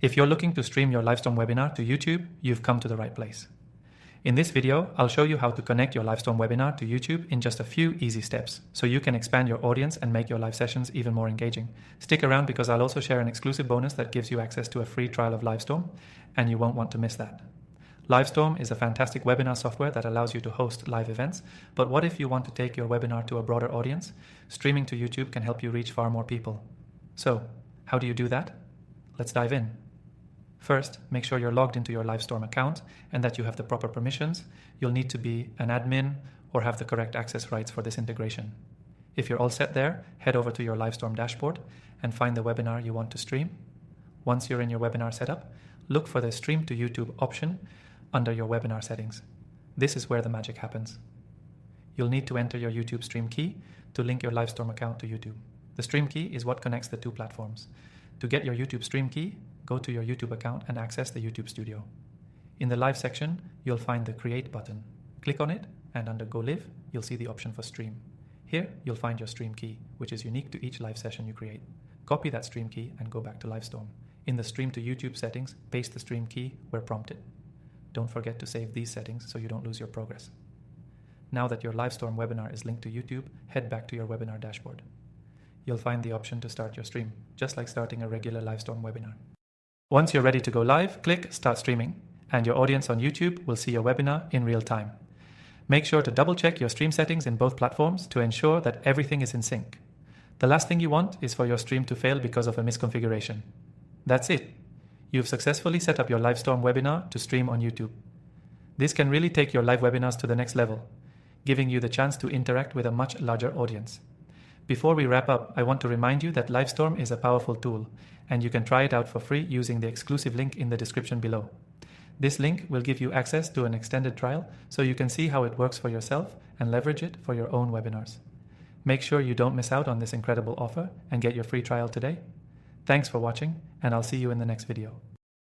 If you're looking to stream your Livestorm webinar to YouTube, you've come to the right place. In this video, I'll show you how to connect your Livestorm webinar to YouTube in just a few easy steps, so you can expand your audience and make your live sessions even more engaging. Stick around because I'll also share an exclusive bonus that gives you access to a free trial of Livestorm, and you won't want to miss that. Livestorm is a fantastic webinar software that allows you to host live events, but what if you want to take your webinar to a broader audience? Streaming to YouTube can help you reach far more people. So, how do you do that? Let's dive in. First, make sure you're logged into your Livestorm account and that you have the proper permissions. You'll need to be an admin or have the correct access rights for this integration. If you're all set there, head over to your Livestorm dashboard and find the webinar you want to stream. Once you're in your webinar setup, look for the Stream to YouTube option under your webinar settings. This is where the magic happens. You'll need to enter your YouTube stream key to link your Livestorm account to YouTube. The stream key is what connects the two platforms. To get your YouTube stream key, go to your YouTube account and access the YouTube Studio. In the Live section, you'll find the Create button. Click on it, and under Go Live, you'll see the option for Stream. Here, you'll find your stream key, which is unique to each live session you create. Copy that stream key and go back to Livestorm. In the Stream to YouTube settings, paste the stream key where prompted. Don't forget to save these settings so you don't lose your progress. Now that your Livestorm webinar is linked to YouTube, head back to your webinar dashboard. You'll find the option to start your stream, just like starting a regular Livestorm webinar. Once you're ready to go live, click Start Streaming, and your audience on YouTube will see your webinar in real time. Make sure to double-check your stream settings in both platforms to ensure that everything is in sync. The last thing you want is for your stream to fail because of a misconfiguration. That's it. You've successfully set up your Livestorm webinar to stream on YouTube. This can really take your live webinars to the next level, giving you the chance to interact with a much larger audience. Before we wrap up, I want to remind you that Livestorm is a powerful tool, and you can try it out for free using the exclusive link in the description below. This link will give you access to an extended trial so you can see how it works for yourself and leverage it for your own webinars. Make sure you don't miss out on this incredible offer and get your free trial today. Thanks for watching, and I'll see you in the next video.